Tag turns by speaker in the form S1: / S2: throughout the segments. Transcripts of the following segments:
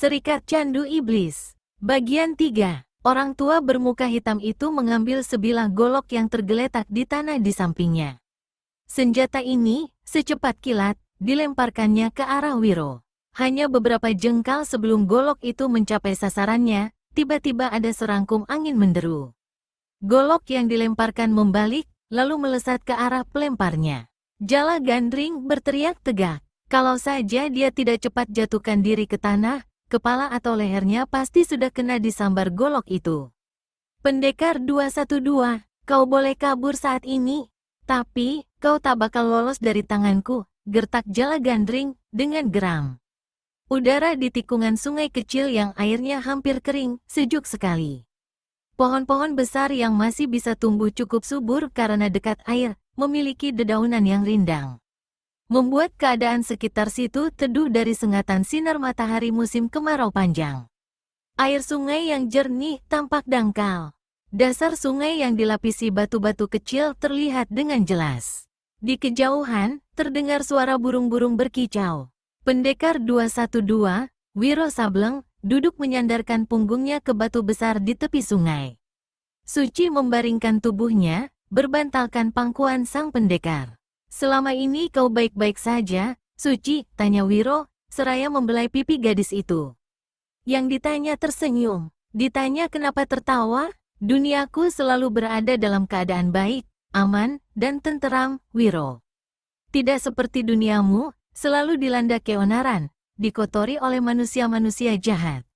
S1: Serikat Candu Iblis. Bagian 3. Orang tua bermuka hitam itu mengambil sebilah golok yang tergeletak di tanah di sampingnya. Senjata ini, secepat kilat, dilemparkannya ke arah Wiro. Hanya beberapa jengkal sebelum golok itu mencapai sasarannya, tiba-tiba ada serangkum angin menderu. Golok yang dilemparkan membalik, lalu melesat ke arah pelemparnya. Jala Gandring berteriak tegak. Kalau saja dia tidak cepat jatuhkan diri ke tanah, kepala atau lehernya pasti sudah kena disambar golok itu. Pendekar 212, kau boleh kabur saat ini, tapi kau tak bakal lolos dari tanganku, gertak Jala Gandring dengan geram. Udara di tikungan sungai kecil yang airnya hampir kering, sejuk sekali. Pohon-pohon besar yang masih bisa tumbuh cukup subur karena dekat air, memiliki dedaunan yang rindang. Membuat keadaan sekitar situ teduh dari sengatan sinar matahari musim kemarau panjang. Air sungai yang jernih tampak dangkal. Dasar sungai yang dilapisi batu-batu kecil terlihat dengan jelas. Di kejauhan, terdengar suara burung-burung berkicau. Pendekar 212, Wiro Sableng, duduk menyandarkan punggungnya ke batu besar di tepi sungai. Suci membaringkan tubuhnya, berbantalkan pangkuan sang pendekar. Selama ini kau baik-baik saja, Suci, tanya Wiro, seraya membelai pipi gadis itu. Yang ditanya tersenyum. Ditanya kenapa tertawa? Duniaku selalu berada dalam keadaan baik, aman, dan tenteram, Wiro. Tidak seperti duniamu, selalu dilanda keonaran, dikotori oleh manusia-manusia jahat.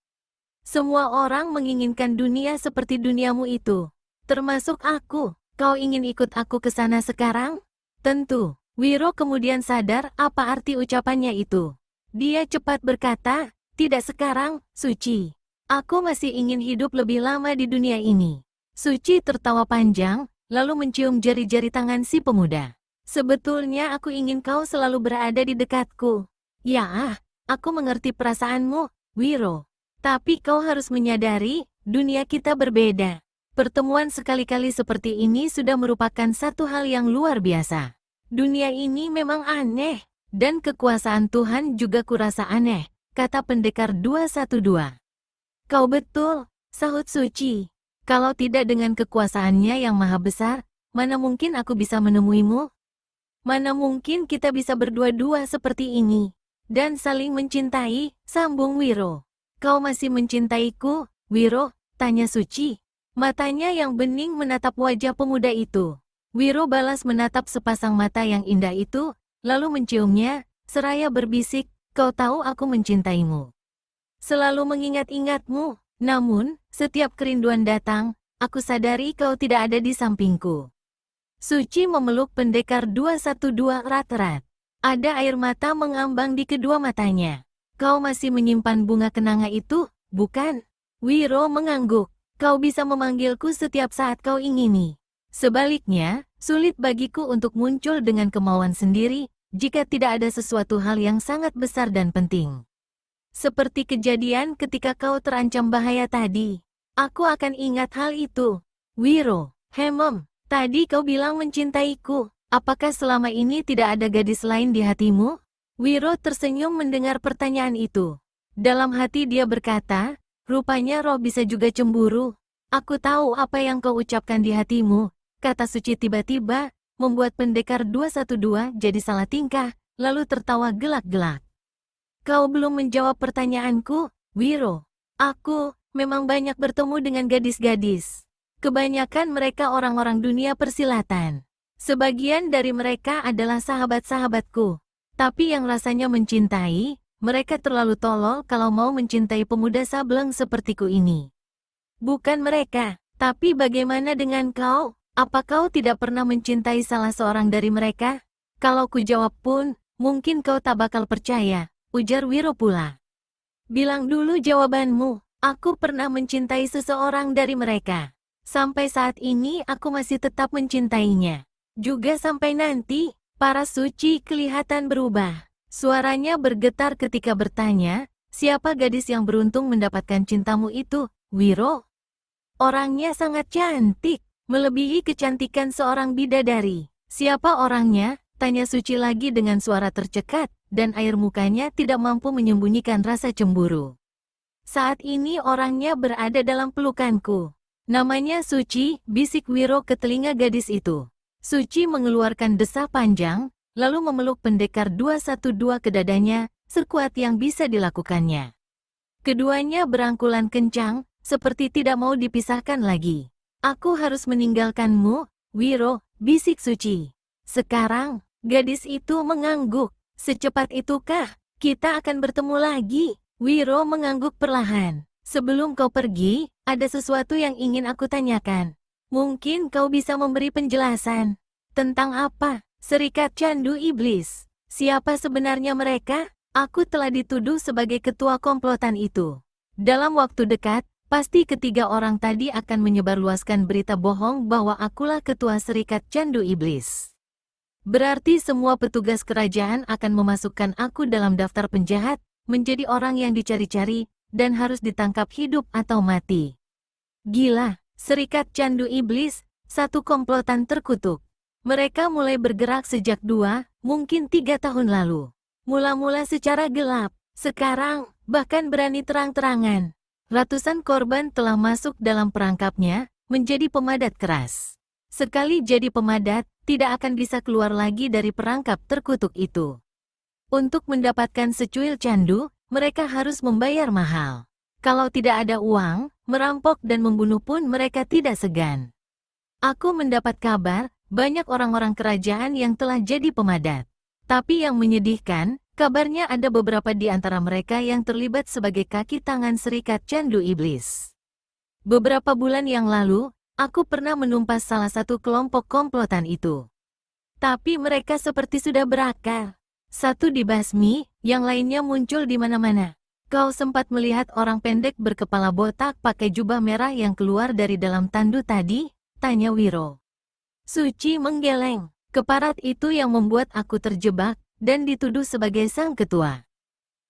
S1: Semua orang menginginkan dunia seperti duniamu itu. Termasuk aku. Kau ingin ikut aku ke sana sekarang? Tentu. Wiro kemudian sadar apa arti ucapannya itu. Dia cepat berkata, tidak sekarang, Suci. Aku masih ingin hidup lebih lama di dunia ini. Suci tertawa panjang, lalu mencium jari-jari tangan si pemuda. Sebetulnya aku ingin kau selalu berada di dekatku. Ya, aku mengerti perasaanmu, Wiro. Tapi kau harus menyadari, dunia kita berbeda. Pertemuan sekali-kali seperti ini sudah merupakan satu hal yang luar biasa. Dunia ini memang aneh, dan kekuasaan Tuhan juga kurasa aneh, kata pendekar 212. Kau betul, sahut Suci. Kalau tidak dengan kekuasaannya yang maha besar, mana mungkin aku bisa menemuimu? Mana mungkin kita bisa berdua-dua seperti ini, dan saling mencintai, sambung Wiro. Kau masih mencintaiku, Wiro? Tanya Suci. Matanya yang bening menatap wajah pemuda itu. Wiro balas menatap sepasang mata yang indah itu, lalu menciumnya, seraya berbisik, kau tahu aku mencintaimu. Selalu mengingat-ingatmu, namun, setiap kerinduan datang, aku sadari kau tidak ada di sampingku. Suci memeluk pendekar 212 erat-erat. Ada air mata mengambang di kedua matanya. Kau masih menyimpan bunga kenanga itu, bukan? Wiro mengangguk. Kau bisa memanggilku setiap saat kau ingini. Sebaliknya, sulit bagiku untuk muncul dengan kemauan sendiri, jika tidak ada sesuatu hal yang sangat besar dan penting. Seperti kejadian ketika kau terancam bahaya tadi. Aku akan ingat hal itu. Wiro, tadi kau bilang mencintaiku. Apakah selama ini tidak ada gadis lain di hatimu? Wiro tersenyum mendengar pertanyaan itu. Dalam hati dia berkata, rupanya roh bisa juga cemburu. Aku tahu apa yang kau ucapkan di hatimu, kata Suci tiba-tiba, membuat pendekar 212 jadi salah tingkah, lalu tertawa gelak-gelak. Kau belum menjawab pertanyaanku, Wiro. Aku memang banyak bertemu dengan gadis-gadis. Kebanyakan mereka orang-orang dunia persilatan. Sebagian dari mereka adalah sahabat-sahabatku. Tapi yang rasanya mencintai, mereka terlalu tolol kalau mau mencintai pemuda sableng sepertiku ini. Bukan mereka, tapi bagaimana dengan kau? Apa kau tidak pernah mencintai salah seorang dari mereka? Kalau ku jawab pun, mungkin kau tak bakal percaya, ujar Wiro pula. Bilang dulu jawabanmu, aku pernah mencintai seseorang dari mereka. Sampai saat ini aku masih tetap mencintainya. Juga sampai nanti, paras Suci kelihatan berubah. Suaranya bergetar ketika bertanya, siapa gadis yang beruntung mendapatkan cintamu itu, Wiro? Orangnya sangat cantik, melebihi kecantikan seorang bidadari. Siapa orangnya? Tanya Suci lagi dengan suara tercekat, dan air mukanya tidak mampu menyembunyikan rasa cemburu. Saat ini orangnya berada dalam pelukanku. Namanya Suci, bisik Wiro ke telinga gadis itu. Suci mengeluarkan desah panjang, lalu memeluk pendekar 212 ke dadanya, sekuat yang bisa dilakukannya. Keduanya berangkulan kencang, seperti tidak mau dipisahkan lagi. Aku harus meninggalkanmu, Wiro, bisik Suci. Sekarang, gadis itu mengangguk. Secepat itukah kita akan bertemu lagi? Wiro mengangguk perlahan. Sebelum kau pergi, ada sesuatu yang ingin aku tanyakan. Mungkin kau bisa memberi penjelasan. Tentang apa? Serikat Candu Iblis. Siapa sebenarnya mereka? Aku telah dituduh sebagai ketua komplotan itu. Dalam waktu dekat, pasti ketiga orang tadi akan menyebarluaskan berita bohong bahwa akulah ketua Serikat Candu Iblis. Berarti semua petugas kerajaan akan memasukkan aku dalam daftar penjahat, menjadi orang yang dicari-cari, dan harus ditangkap hidup atau mati. Gila, Serikat Candu Iblis, satu komplotan terkutuk. Mereka mulai bergerak sejak 2, mungkin 3 tahun lalu. Mula-mula secara gelap, sekarang bahkan berani terang-terangan. Ratusan korban telah masuk dalam perangkapnya, menjadi pemadat keras. Sekali jadi pemadat, tidak akan bisa keluar lagi dari perangkap terkutuk itu. Untuk mendapatkan secuil candu, mereka harus membayar mahal. Kalau tidak ada uang, merampok dan membunuh pun mereka tidak segan. Aku mendapat kabar, banyak orang-orang kerajaan yang telah jadi pemadat. Tapi yang menyedihkan, kabarnya ada beberapa di antara mereka yang terlibat sebagai kaki tangan Serikat Candu Iblis. Beberapa bulan yang lalu, aku pernah menumpas salah satu kelompok komplotan itu. Tapi mereka seperti sudah berakar. Satu dibasmi, yang lainnya muncul di mana-mana. Kau sempat melihat orang pendek berkepala botak pakai jubah merah yang keluar dari dalam tandu tadi? Tanya Wiro. Suci menggeleng. Keparat itu yang membuat aku terjebak dan dituduh sebagai sang ketua.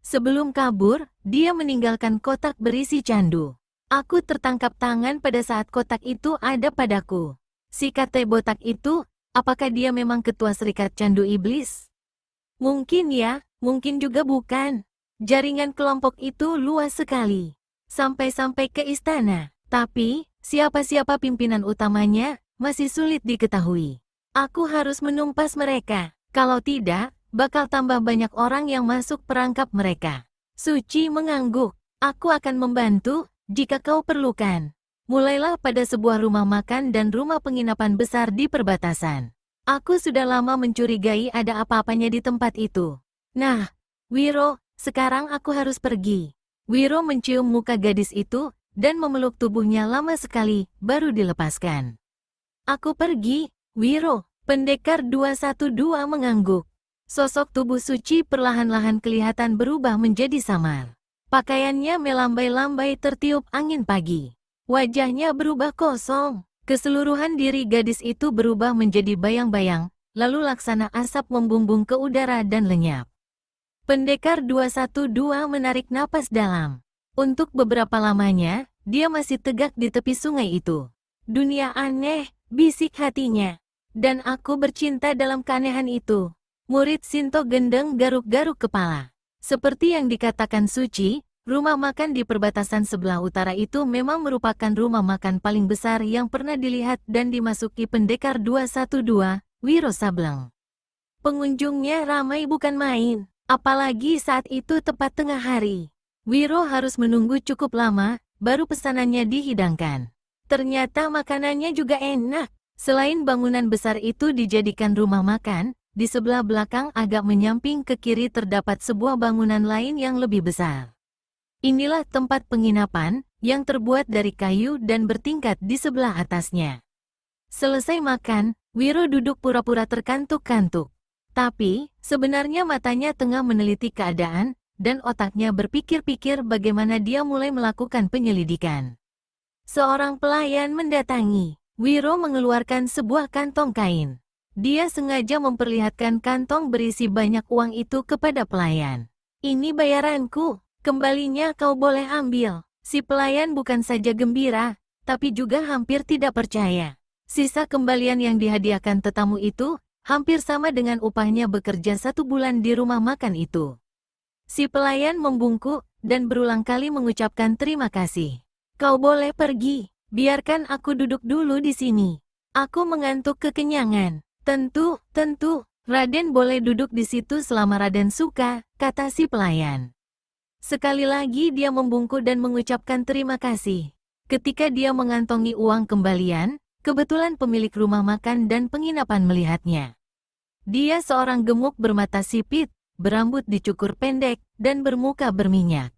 S1: Sebelum kabur, dia meninggalkan kotak berisi candu. Aku tertangkap tangan pada saat kotak itu ada padaku. Si kate botak itu, apakah dia memang ketua Serikat Candu Iblis? Mungkin ya, mungkin juga bukan. Jaringan kelompok itu luas sekali. Sampai-sampai ke istana. Tapi, siapa-siapa pimpinan utamanya, masih sulit diketahui. Aku harus menumpas mereka. Kalau tidak, bakal tambah banyak orang yang masuk perangkap mereka. Suci mengangguk. Aku akan membantu, jika kau perlukan. Mulailah pada sebuah rumah makan dan rumah penginapan besar di perbatasan. Aku sudah lama mencurigai ada apa-apanya di tempat itu. Nah, Wiro, sekarang aku harus pergi. Wiro mencium muka gadis itu, dan memeluk tubuhnya lama sekali, baru dilepaskan. Aku pergi, Wiro. Pendekar 212 mengangguk. Sosok tubuh Suci perlahan-lahan kelihatan berubah menjadi samar. Pakaiannya melambai-lambai tertiup angin pagi. Wajahnya berubah kosong. Keseluruhan diri gadis itu berubah menjadi bayang-bayang, lalu laksana asap membumbung ke udara dan lenyap. Pendekar 212 menarik napas dalam. Untuk beberapa lamanya, dia masih tegak di tepi sungai itu. Dunia aneh, bisik hatinya. Dan aku bercinta dalam keanehan itu. Murid Sinto Gendeng garuk-garuk kepala. Seperti yang dikatakan Suci, rumah makan di perbatasan sebelah utara itu memang merupakan rumah makan paling besar yang pernah dilihat dan dimasuki pendekar 212, Wiro Sableng. Pengunjungnya ramai bukan main, apalagi saat itu tepat tengah hari. Wiro harus menunggu cukup lama, baru pesanannya dihidangkan. Ternyata makanannya juga enak. Selain bangunan besar itu dijadikan rumah makan, di sebelah belakang agak menyamping ke kiri terdapat sebuah bangunan lain yang lebih besar. Inilah tempat penginapan, yang terbuat dari kayu dan bertingkat di sebelah atasnya. Selesai makan, Wiro duduk pura-pura terkantuk-kantuk. Tapi, sebenarnya matanya tengah meneliti keadaan, dan otaknya berpikir-pikir bagaimana dia mulai melakukan penyelidikan. Seorang pelayan mendatangi. Wiro mengeluarkan sebuah kantong kain. Dia sengaja memperlihatkan kantong berisi banyak uang itu kepada pelayan. Ini bayaranku, kembalinya kau boleh ambil. Si pelayan bukan saja gembira, tapi juga hampir tidak percaya. Sisa kembalian yang dihadiahkan tetamu itu, hampir sama dengan upahnya bekerja 1 bulan di rumah makan itu. Si pelayan membungkuk dan berulang kali mengucapkan terima kasih. Kau boleh pergi, biarkan aku duduk dulu di sini. Aku mengantuk kekenyangan. Tentu, Raden boleh duduk di situ selama Raden suka, kata si pelayan. Sekali lagi dia membungkuk dan mengucapkan terima kasih. Ketika dia mengantongi uang kembalian, kebetulan pemilik rumah makan dan penginapan melihatnya. Dia seorang gemuk bermata sipit, berambut dicukur pendek, dan bermuka berminyak.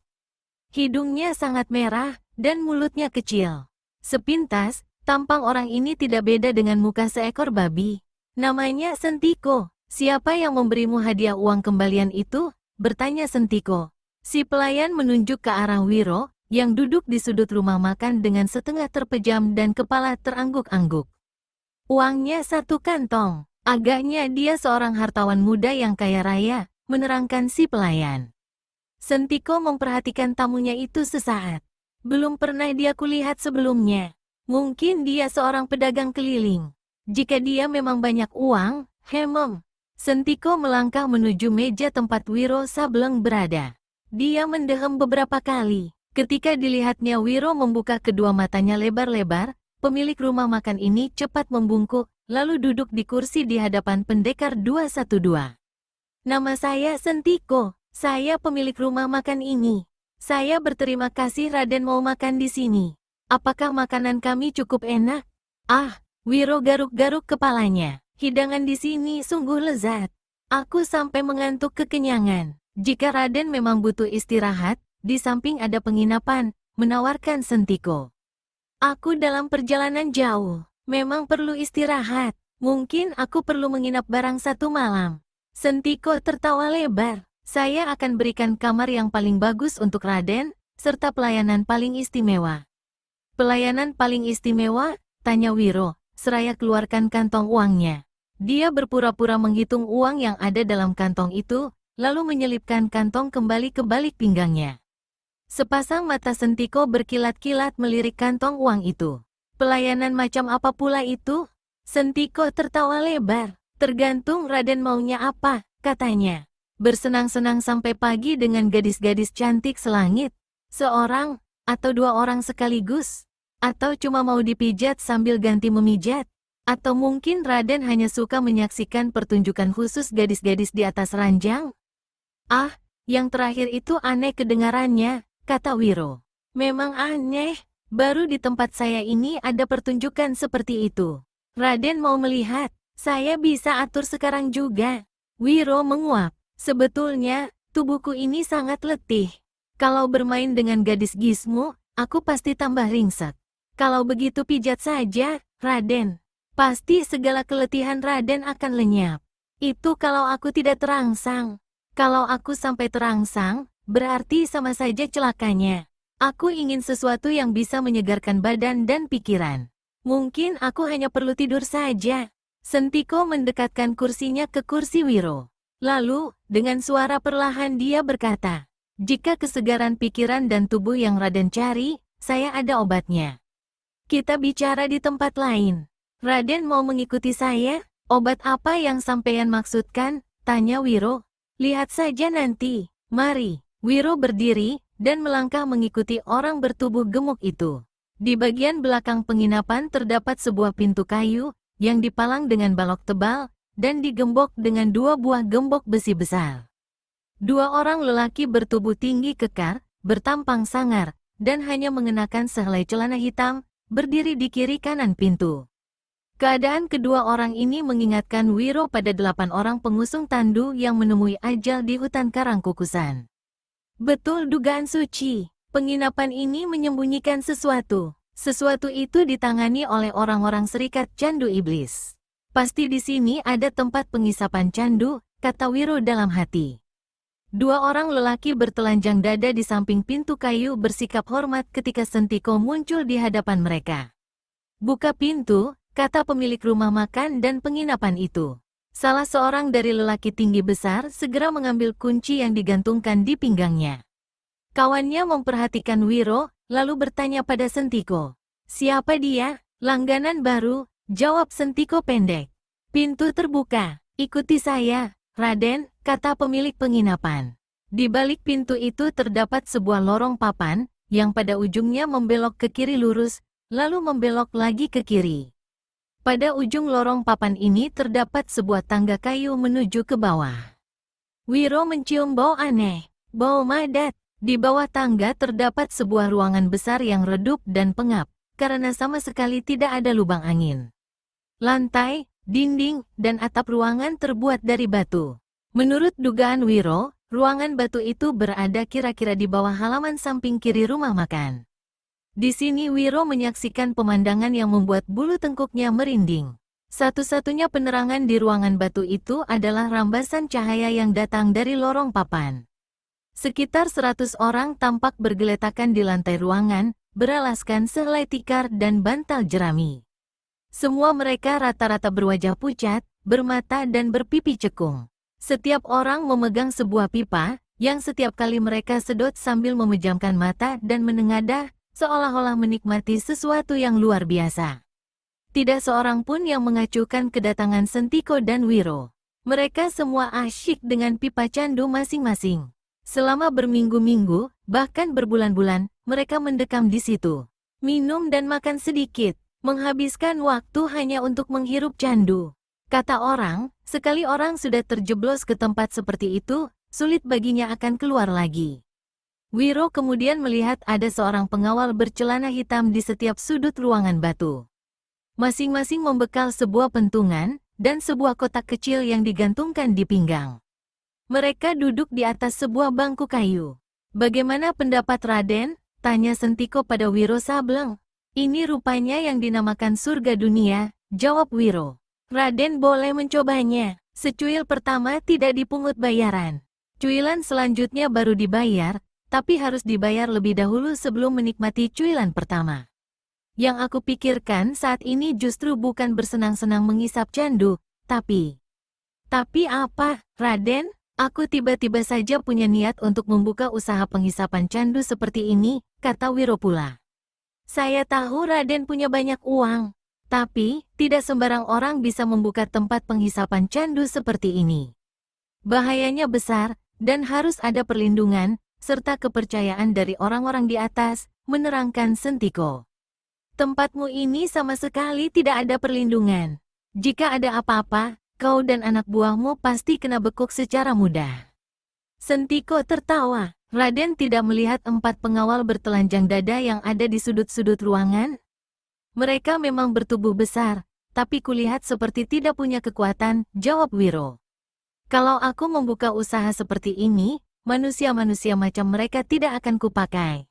S1: Hidungnya sangat merah, dan mulutnya kecil. Sepintas, tampang orang ini tidak beda dengan muka seekor babi. Namanya Sentiko. Siapa yang memberimu hadiah uang kembalian itu? Bertanya Sentiko. Si pelayan menunjuk ke arah Wiro, yang duduk di sudut rumah makan dengan setengah terpejam dan kepala terangguk-angguk. Uangnya 1 kantong. Agaknya dia seorang hartawan muda yang kaya raya, menerangkan si pelayan. Sentiko memperhatikan tamunya itu sesaat. Belum pernah dia kulihat sebelumnya. Mungkin dia seorang pedagang keliling. Jika dia memang banyak uang, hemem. Sentiko melangkah menuju meja tempat Wiro Sableng berada. Dia mendehem beberapa kali. Ketika dilihatnya Wiro membuka kedua matanya lebar-lebar, pemilik rumah makan ini cepat membungkuk, lalu duduk di kursi di hadapan pendekar 212. Nama saya Sentiko, saya pemilik rumah makan ini. Saya berterima kasih Raden mau makan di sini. Apakah makanan kami cukup enak? Ah, Wiro garuk-garuk kepalanya. Hidangan di sini sungguh lezat. Aku sampai mengantuk kekenyangan. Jika Raden memang butuh istirahat, di samping ada penginapan, menawarkan Sentiko. Aku dalam perjalanan jauh, memang perlu istirahat. Mungkin aku perlu menginap barang 1 malam. Sentiko tertawa lebar. Saya akan berikan kamar yang paling bagus untuk Raden, serta pelayanan paling istimewa. Pelayanan paling istimewa? Tanya Wiro, seraya keluarkan kantong uangnya. Dia berpura-pura menghitung uang yang ada dalam kantong itu, lalu menyelipkan kantong kembali ke balik pinggangnya. Sepasang mata Sentiko berkilat-kilat melirik kantong uang itu. Pelayanan macam apa pula itu? Sentiko tertawa lebar. Tergantung Raden maunya apa, katanya. Bersenang-senang sampai pagi dengan gadis-gadis cantik selangit. Seorang, atau 2 orang sekaligus? Atau cuma mau dipijat sambil ganti memijat? Atau mungkin Raden hanya suka menyaksikan pertunjukan khusus gadis-gadis di atas ranjang? Ah, yang terakhir itu aneh kedengarannya, kata Wiro. Memang aneh, baru di tempat saya ini ada pertunjukan seperti itu. Raden mau melihat, saya bisa atur sekarang juga. Wiro menguap. Sebetulnya, tubuhku ini sangat letih. Kalau bermain dengan gadis Gismu, aku pasti tambah ringsek. Kalau begitu pijat saja, Raden. Pasti segala keletihan Raden akan lenyap. Itu kalau aku tidak terangsang. Kalau aku sampai terangsang, berarti sama saja celakanya. Aku ingin sesuatu yang bisa menyegarkan badan dan pikiran. Mungkin aku hanya perlu tidur saja. Sentiko mendekatkan kursinya ke kursi Wiro. Lalu, dengan suara perlahan dia berkata, jika kesegaran pikiran dan tubuh yang Raden cari, saya ada obatnya. Kita bicara di tempat lain. Raden mau mengikuti saya? Obat apa yang sampeyan maksudkan? Tanya Wiro. Lihat saja nanti. Mari. Wiro berdiri dan melangkah mengikuti orang bertubuh gemuk itu. Di bagian belakang penginapan terdapat sebuah pintu kayu yang dipalang dengan balok tebal dan digembok dengan 2 buah gembok besi besar. 2 orang lelaki bertubuh tinggi kekar, bertampang sangar, dan hanya mengenakan sehelai celana hitam, berdiri di kiri kanan pintu. Keadaan kedua orang ini mengingatkan Wiro pada 8 orang pengusung tandu yang menemui ajal di hutan Karangkukusan. Betul dugaan suci, penginapan ini menyembunyikan sesuatu. Sesuatu itu ditangani oleh orang-orang serikat candu iblis. Pasti di sini ada tempat pengisapan candu, kata Wiro dalam hati. 2 orang lelaki bertelanjang dada di samping pintu kayu bersikap hormat ketika Sentiko muncul di hadapan mereka. Buka pintu, kata pemilik rumah makan dan penginapan itu. Salah seorang dari lelaki tinggi besar segera mengambil kunci yang digantungkan di pinggangnya. Kawannya memperhatikan Wiro, lalu bertanya pada Sentiko. Siapa dia? Langganan baru, jawab Sentiko pendek. Pintu terbuka, ikuti saya, Raden, kata pemilik penginapan. Di balik pintu itu terdapat sebuah lorong papan, yang pada ujungnya membelok ke kiri lurus, lalu membelok lagi ke kiri. Pada ujung lorong papan ini terdapat sebuah tangga kayu menuju ke bawah. Wiro mencium bau aneh, bau madat. Di bawah tangga terdapat sebuah ruangan besar yang redup dan pengap, karena sama sekali tidak ada lubang angin. Lantai, dinding, dan atap ruangan terbuat dari batu. Menurut dugaan Wiro, ruangan batu itu berada kira-kira di bawah halaman samping kiri rumah makan. Di sini Wiro menyaksikan pemandangan yang membuat bulu tengkuknya merinding. Satu-satunya penerangan di ruangan batu itu adalah rambasan cahaya yang datang dari lorong papan. Sekitar 100 orang tampak bergeletakan di lantai ruangan, beralaskan sehelai tikar dan bantal jerami. Semua mereka rata-rata berwajah pucat, bermata dan berpipi cekung. Setiap orang memegang sebuah pipa, yang setiap kali mereka sedot sambil memejamkan mata dan menengadah, seolah-olah menikmati sesuatu yang luar biasa. Tidak seorang pun yang mengacuhkan kedatangan Sentiko dan Wiro. Mereka semua asyik dengan pipa candu masing-masing. Selama berminggu-minggu, bahkan berbulan-bulan, mereka mendekam di situ. Minum dan makan sedikit, menghabiskan waktu hanya untuk menghirup candu. Kata orang, sekali orang sudah terjeblos ke tempat seperti itu, sulit baginya akan keluar lagi. Wiro kemudian melihat ada seorang pengawal bercelana hitam di setiap sudut ruangan batu. Masing-masing membekal sebuah pentungan, dan sebuah kotak kecil yang digantungkan di pinggang. Mereka duduk di atas sebuah bangku kayu. "Bagaimana pendapat Raden?" tanya Sentiko pada Wiro Sableng. "Ini rupanya yang dinamakan surga dunia," jawab Wiro. "Raden boleh mencobanya. Secuil pertama tidak dipungut bayaran. Cuilan selanjutnya baru dibayar, tapi harus dibayar lebih dahulu sebelum menikmati cuilan pertama. Yang aku pikirkan saat ini justru bukan bersenang-senang mengisap candu, tapi apa, Raden? Aku tiba-tiba saja punya niat untuk membuka usaha penghisapan candu seperti ini," kata Wiro pula. "Saya tahu Raden punya banyak uang. Tapi, tidak sembarang orang bisa membuka tempat penghisapan candu seperti ini. Bahayanya besar, dan harus ada perlindungan, serta kepercayaan dari orang-orang di atas," menerangkan Sentiko. "Tempatmu ini sama sekali tidak ada perlindungan. Jika ada apa-apa, kau dan anak buahmu pasti kena bekuk secara mudah." Sentiko tertawa. "Raden tidak melihat 4 pengawal bertelanjang dada yang ada di sudut-sudut ruangan? Mereka memang bertubuh besar, tapi kulihat seperti tidak punya kekuatan," jawab Wiro. "Kalau aku membuka usaha seperti ini, manusia-manusia macam mereka tidak akan kupakai."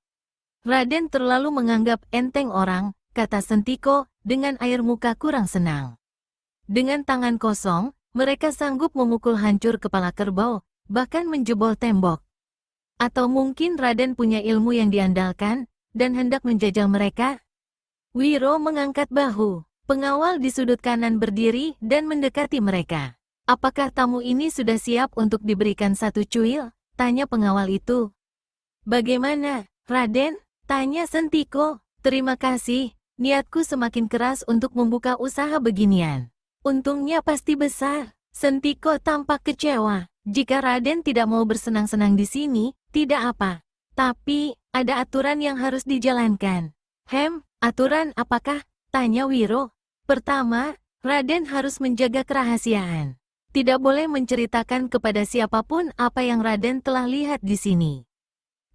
S1: "Raden terlalu menganggap enteng orang," kata Sentiko, dengan air muka kurang senang. Dengan tangan kosong, mereka sanggup memukul hancur kepala kerbau, bahkan menjebol tembok. Atau mungkin Raden punya ilmu yang diandalkan, dan hendak menjajal mereka? Wiro mengangkat bahu. Pengawal di sudut kanan berdiri dan mendekati mereka. "Apakah tamu ini sudah siap untuk diberikan 1 cuil?" tanya pengawal itu. "Bagaimana, Raden?" tanya Sentiko. "Terima kasih, niatku semakin keras untuk membuka usaha beginian. Untungnya pasti besar." Sentiko tampak kecewa. "Jika Raden tidak mau bersenang-senang di sini, tidak apa. Tapi, ada aturan yang harus dijalankan." Aturan apakah?" tanya Wiro. "Pertama, Raden harus menjaga kerahasiaan. Tidak boleh menceritakan kepada siapapun apa yang Raden telah lihat di sini.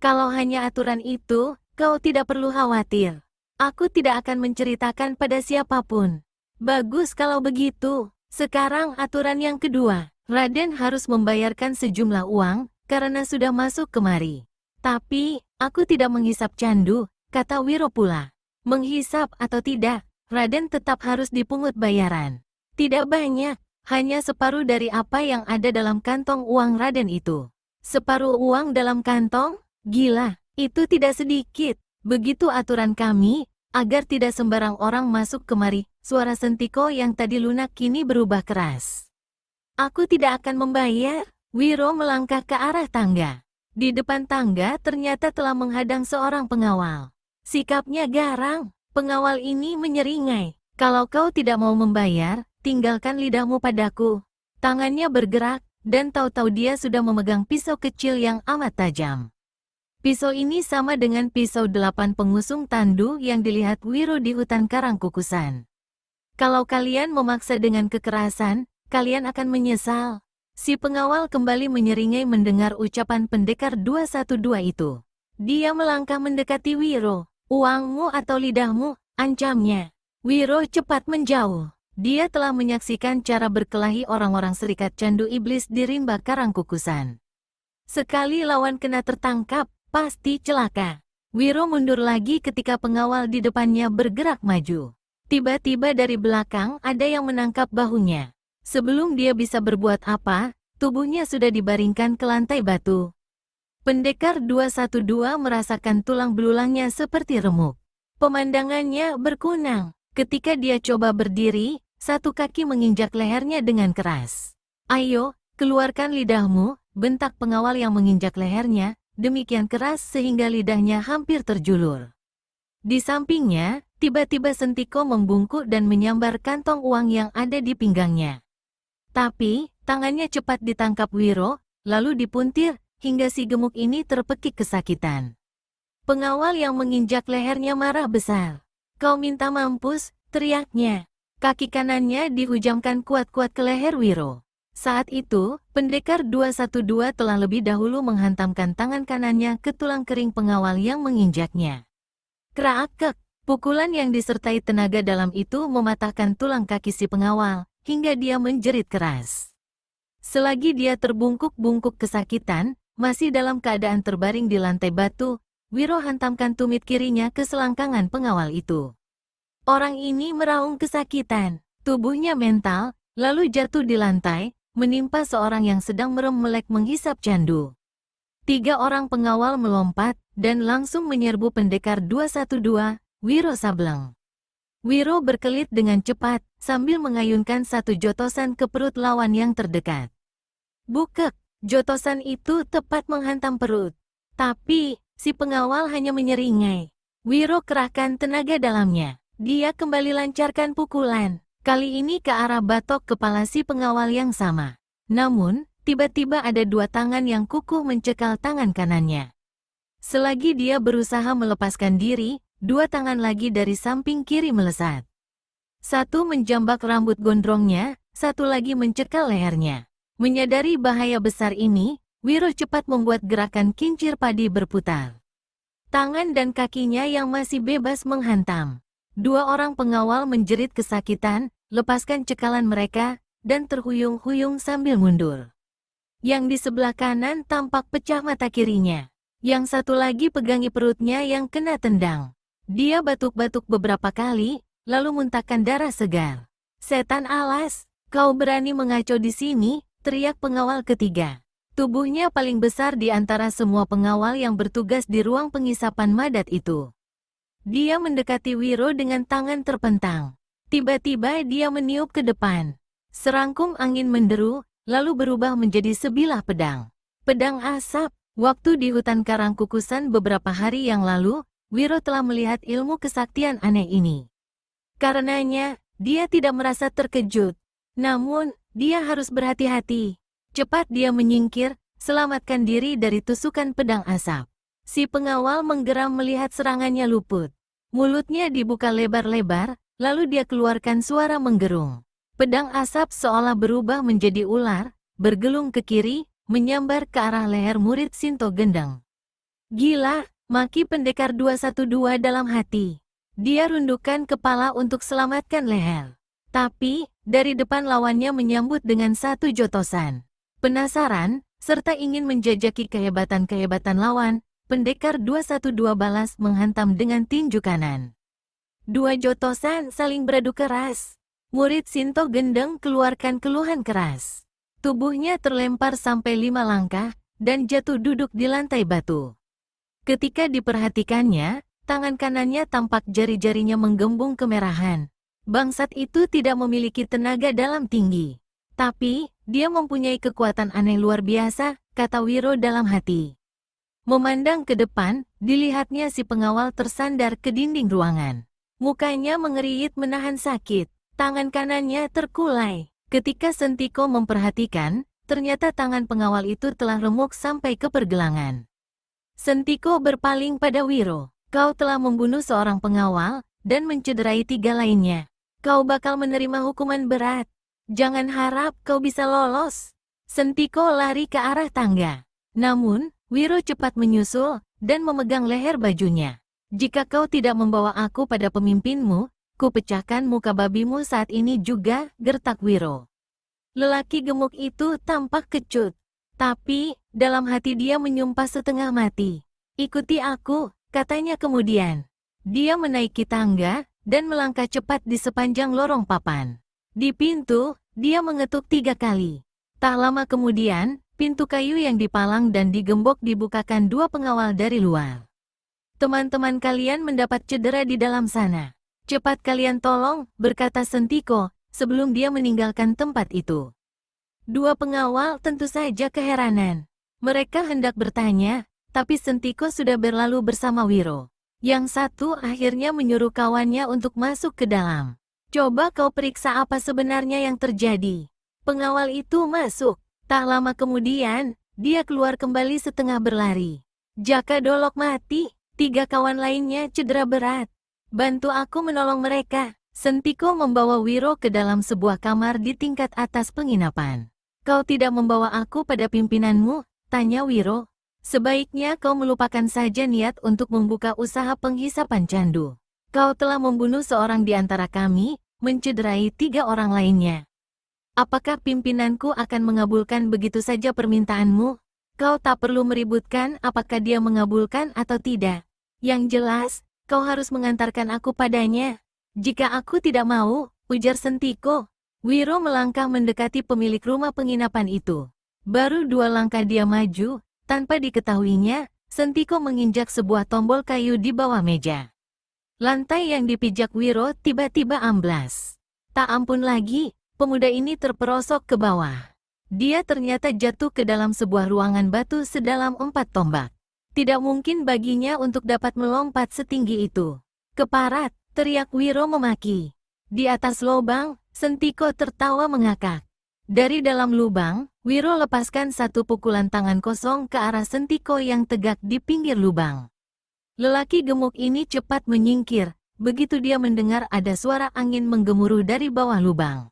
S1: Kalau hanya aturan itu, kau tidak perlu khawatir. Aku tidak akan menceritakan pada siapapun." "Bagus kalau begitu. Sekarang aturan yang kedua. Raden harus membayarkan sejumlah uang, karena sudah masuk kemari." "Tapi, aku tidak menghisap candu," kata Wiro pula. "Menghisap atau tidak, Raden tetap harus dipungut bayaran. Tidak banyak, hanya separuh dari apa yang ada dalam kantong uang Raden itu." "Separuh uang dalam kantong? Gila, itu tidak sedikit." "Begitu aturan kami, agar tidak sembarang orang masuk kemari." Suara Sentiko yang tadi lunak kini berubah keras. "Aku tidak akan membayar." Wiro melangkah ke arah tangga. Di depan tangga ternyata telah menghadang seorang pengawal. Sikapnya garang. Pengawal ini menyeringai. "Kalau kau tidak mau membayar, tinggalkan lidahmu padaku." Tangannya bergerak, dan tahu-tahu dia sudah memegang pisau kecil yang amat tajam. Pisau ini sama dengan pisau 8 pengusung tandu yang dilihat Wiro di hutan karang kukusan. Kalau kalian memaksa dengan kekerasan, kalian akan menyesal. Si pengawal kembali menyeringai mendengar ucapan pendekar 212 itu. Dia melangkah mendekati Wiro. Uangmu atau lidahmu, ancamnya. Wiro cepat menjauh. Dia telah menyaksikan cara berkelahi orang-orang Serikat Candu Iblis di rimba karang kukusan. Sekali lawan kena tertangkap, pasti celaka. Wiro mundur lagi ketika pengawal di depannya bergerak maju. Tiba-tiba dari belakang ada yang menangkap bahunya. Sebelum dia bisa berbuat apa, tubuhnya sudah dibaringkan ke lantai batu. Pendekar 212 merasakan tulang belulangnya seperti remuk. Pemandangannya berkunang. Ketika dia coba berdiri, satu kaki menginjak lehernya dengan keras. "Ayo, keluarkan lidahmu," bentak pengawal yang menginjak lehernya, demikian keras sehingga lidahnya hampir terjulur. Di sampingnya, tiba-tiba Sentiko membungkuk dan menyambar kantong uang yang ada di pinggangnya. Tapi, tangannya cepat ditangkap Wiro, lalu dipuntir, hingga si gemuk ini terpekik kesakitan. Pengawal yang menginjak lehernya marah besar. "Kau minta mampus," teriaknya. Kaki kanannya dihujamkan kuat-kuat ke leher Wiro. Saat itu, pendekar 212 telah lebih dahulu menghantamkan tangan kanannya ke tulang kering pengawal yang menginjaknya. Kraak-kek, pukulan yang disertai tenaga dalam itu mematahkan tulang kaki si pengawal, hingga dia menjerit keras. Selagi dia terbungkuk-bungkuk kesakitan, masih dalam keadaan terbaring di lantai batu, Wiro hantamkan tumit kirinya ke selangkangan pengawal itu. Orang ini meraung kesakitan, tubuhnya mental, lalu jatuh di lantai, menimpa seorang yang sedang merem melek menghisap candu. 3 orang pengawal melompat, dan langsung menyerbu pendekar 212, Wiro Sableng. Wiro berkelit dengan cepat, sambil mengayunkan satu jotosan ke perut lawan yang terdekat. Bukek, jotosan itu tepat menghantam perut. Tapi, si pengawal hanya menyeringai. Wiro kerahkan tenaga dalamnya. Dia kembali lancarkan pukulan, kali ini ke arah batok kepala si pengawal yang sama. Namun, tiba-tiba ada 2 tangan yang kukuh mencekal tangan kanannya. Selagi dia berusaha melepaskan diri, 2 tangan lagi dari samping kiri melesat. Satu menjambak rambut gondrongnya, satu lagi mencekal lehernya. Menyadari bahaya besar ini, Wiro cepat membuat gerakan kincir padi berputar. Tangan dan kakinya yang masih bebas menghantam. 2 orang pengawal menjerit kesakitan, lepaskan cekalan mereka, dan terhuyung-huyung sambil mundur. Yang di sebelah kanan tampak pecah mata kirinya. Yang satu lagi pegangi perutnya yang kena tendang. Dia batuk-batuk beberapa kali, lalu muntahkan darah segar. "Setan alas, kau berani mengaco di sini?" teriak pengawal ketiga. Tubuhnya paling besar di antara semua pengawal yang bertugas di ruang pengisapan madat itu. Dia mendekati Wiro dengan tangan terpentang. Tiba-tiba dia meniup ke depan. Serangkum angin menderu, lalu berubah menjadi sebilah pedang. Pedang asap. Waktu di hutan karang kukusan beberapa hari yang lalu, Wiro telah melihat ilmu kesaktian aneh ini. Karenanya, dia tidak merasa terkejut. Namun, dia harus berhati-hati. Cepat dia menyingkir, selamatkan diri dari tusukan pedang asap. Si pengawal menggeram melihat serangannya luput. Mulutnya dibuka lebar-lebar, lalu dia keluarkan suara menggerung. Pedang asap seolah berubah menjadi ular, bergelung ke kiri, menyambar ke arah leher murid Sinto Gendeng. "Gila," maki pendekar 212 dalam hati. Dia rundukkan kepala untuk selamatkan leher. Tapi, dari depan lawannya menyambut dengan satu jotosan. Penasaran, serta ingin menjajaki kehebatan-kehebatan lawan, pendekar 212 balas menghantam dengan tinju kanan. 2 jotosan saling beradu keras. Murid Sinto Gendeng keluarkan keluhan keras. Tubuhnya terlempar sampai 5 langkah, dan jatuh duduk di lantai batu. Ketika diperhatikannya, tangan kanannya tampak jari-jarinya menggembung kemerahan. Bangsat itu tidak memiliki tenaga dalam tinggi. Tapi, dia mempunyai kekuatan aneh luar biasa, kata Wiro dalam hati. Memandang ke depan, dilihatnya si pengawal tersandar ke dinding ruangan. Mukanya mengeriyit menahan sakit, tangan kanannya terkulai. Ketika Sentiko memperhatikan, ternyata tangan pengawal itu telah remuk sampai ke pergelangan. Sentiko berpaling pada Wiro. Kau telah membunuh seorang pengawal dan mencederai 3 lainnya. Kau bakal menerima hukuman berat. Jangan harap kau bisa lolos. Sentiko lari ke arah tangga. Namun, Wiro cepat menyusul dan memegang leher bajunya. Jika kau tidak membawa aku pada pemimpinmu, ku pecahkan muka babimu saat ini juga, gertak Wiro. Lelaki gemuk itu tampak kecut. Tapi, dalam hati dia menyumpah setengah mati. Ikuti aku, katanya kemudian. Dia menaiki tangga dan melangkah cepat di sepanjang lorong papan. Di pintu, dia mengetuk 3 kali. Tak lama kemudian, pintu kayu yang dipalang dan digembok dibukakan 2 pengawal dari luar. Teman-teman kalian mendapat cedera di dalam sana. Cepat kalian tolong, berkata Sentiko, sebelum dia meninggalkan tempat itu. 2 pengawal tentu saja keheranan. Mereka hendak bertanya, tapi Sentiko sudah berlalu bersama Wiro. Yang satu akhirnya menyuruh kawannya untuk masuk ke dalam. Coba kau periksa apa sebenarnya yang terjadi. Pengawal itu masuk. Tak lama kemudian, dia keluar kembali setengah berlari. Jaka Dolok mati, 3 kawan lainnya cedera berat. Bantu aku menolong mereka. Sentiko membawa Wiro ke dalam sebuah kamar di tingkat atas penginapan. Kau tidak membawa aku pada pimpinanmu? Tanya Wiro. Sebaiknya kau melupakan saja niat untuk membuka usaha penghisapan candu. Kau telah membunuh seorang di antara kami, mencederai 3 orang lainnya. Apakah pimpinanku akan mengabulkan begitu saja permintaanmu? Kau tak perlu meributkan apakah dia mengabulkan atau tidak. Yang jelas, kau harus mengantarkan aku padanya. Jika aku tidak mau, ujar Sentiko. Wiro melangkah mendekati pemilik rumah penginapan itu. Baru 2 langkah dia maju, tanpa diketahuinya, Sentiko menginjak sebuah tombol kayu di bawah meja. Lantai yang dipijak Wiro tiba-tiba amblas. Tak ampun lagi, pemuda ini terperosok ke bawah. Dia ternyata jatuh ke dalam sebuah ruangan batu sedalam 4 tombak. Tidak mungkin baginya untuk dapat melompat setinggi itu. Keparat, teriak Wiro memaki. Di atas lubang, Sentiko tertawa mengakak. Dari dalam lubang, Wiro lepaskan 1 pukulan tangan kosong ke arah Sentiko yang tegak di pinggir lubang. Lelaki gemuk ini cepat menyingkir, begitu dia mendengar ada suara angin menggemuruh dari bawah lubang.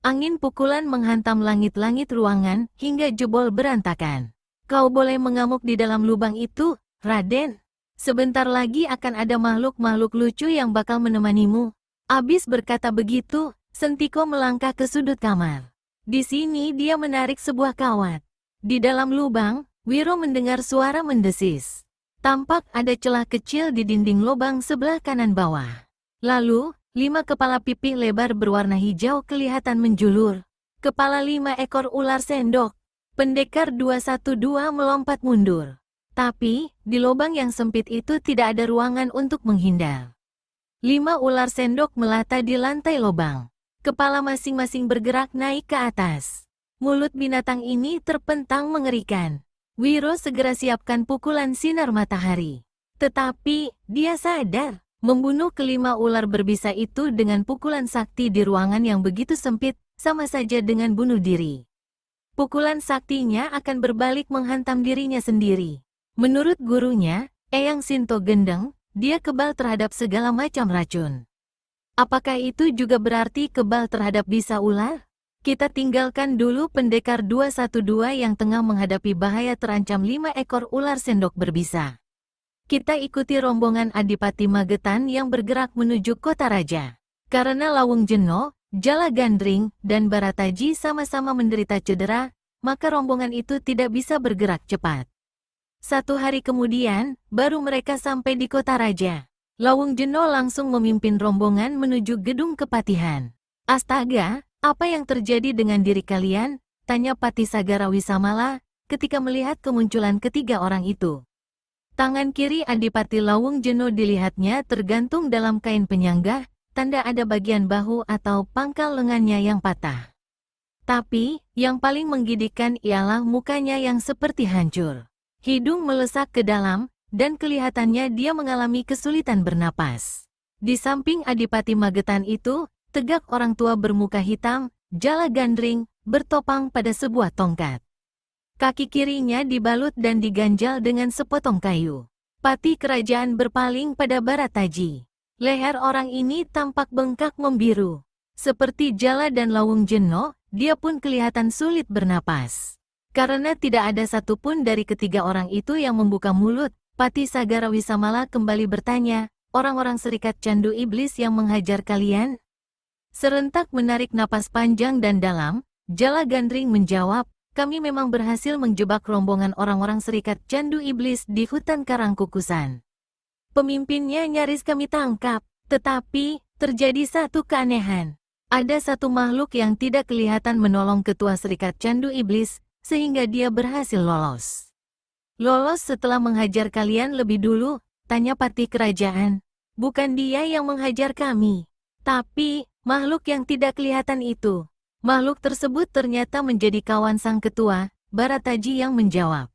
S1: Angin pukulan menghantam langit-langit ruangan hingga jebol berantakan. Kau boleh mengamuk di dalam lubang itu, Raden. Sebentar lagi akan ada makhluk-makhluk lucu yang bakal menemanimu. Abis berkata begitu, Sentiko melangkah ke sudut kamar. Di sini dia menarik sebuah kawat. Di dalam lubang, Wiro mendengar suara mendesis. Tampak ada celah kecil di dinding lubang sebelah kanan bawah. Lalu, 5 kepala pipih lebar berwarna hijau kelihatan menjulur. Kepala 5 ekor ular sendok. Pendekar 212 melompat mundur. Tapi, di lubang yang sempit itu tidak ada ruangan untuk menghindar. 5 ular sendok melata di lantai lubang. Kepala masing-masing bergerak naik ke atas. Mulut binatang ini terpentang mengerikan. Wiro segera siapkan pukulan sinar matahari. Tetapi, dia sadar, membunuh kelima ular berbisa itu dengan pukulan sakti di ruangan yang begitu sempit, sama saja dengan bunuh diri. Pukulan saktinya akan berbalik menghantam dirinya sendiri. Menurut gurunya, Eyang Sinto Gendeng, dia kebal terhadap segala macam racun. Apakah itu juga berarti kebal terhadap bisa ular? Kita tinggalkan dulu pendekar 212 yang tengah menghadapi bahaya terancam 5 ekor ular sendok berbisa. Kita ikuti rombongan Adipati Magetan yang bergerak menuju kota raja. Karena Lawung Jeno, Jala Gandring, dan Barataji sama-sama menderita cedera, maka rombongan itu tidak bisa bergerak cepat. 1 hari kemudian, baru mereka sampai di kota raja. Lawung Jeno langsung memimpin rombongan menuju gedung kepatihan. Astaga, apa yang terjadi dengan diri kalian? Tanya Pati Sagara Wisamala, ketika melihat kemunculan ketiga orang itu. Tangan kiri Adipati Lawung Jeno dilihatnya tergantung dalam kain penyangga, tanda ada bagian bahu atau pangkal lengannya yang patah. Tapi, yang paling menggigitkan ialah mukanya yang seperti hancur. Hidung melesak ke dalam, dan kelihatannya dia mengalami kesulitan bernapas. Di samping Adipati Magetan itu, tegak orang tua bermuka hitam, Jala Gandring, bertopang pada sebuah tongkat. Kaki kirinya dibalut dan diganjal dengan sepotong kayu. Pati kerajaan berpaling pada Barataji. Leher orang ini tampak bengkak membiru. Seperti Jala dan Lawung Jeno, dia pun kelihatan sulit bernapas. Karena tidak ada satupun dari ketiga orang itu yang membuka mulut, Pati Sagara Wisamala kembali bertanya, orang-orang Serikat Candu Iblis yang menghajar kalian? Serentak menarik napas panjang dan dalam, Jala Gandring menjawab, kami memang berhasil menjebak rombongan orang-orang Serikat Candu Iblis di hutan Karangkukusan. Pemimpinnya nyaris kami tangkap, tetapi terjadi satu keanehan. Ada satu makhluk yang tidak kelihatan menolong ketua Serikat Candu Iblis, sehingga dia berhasil lolos. Lolos setelah menghajar kalian lebih dulu, tanya Pati Kerajaan. Bukan dia yang menghajar kami, tapi makhluk yang tidak kelihatan itu. Makhluk tersebut ternyata menjadi kawan sang ketua, Barataji yang menjawab.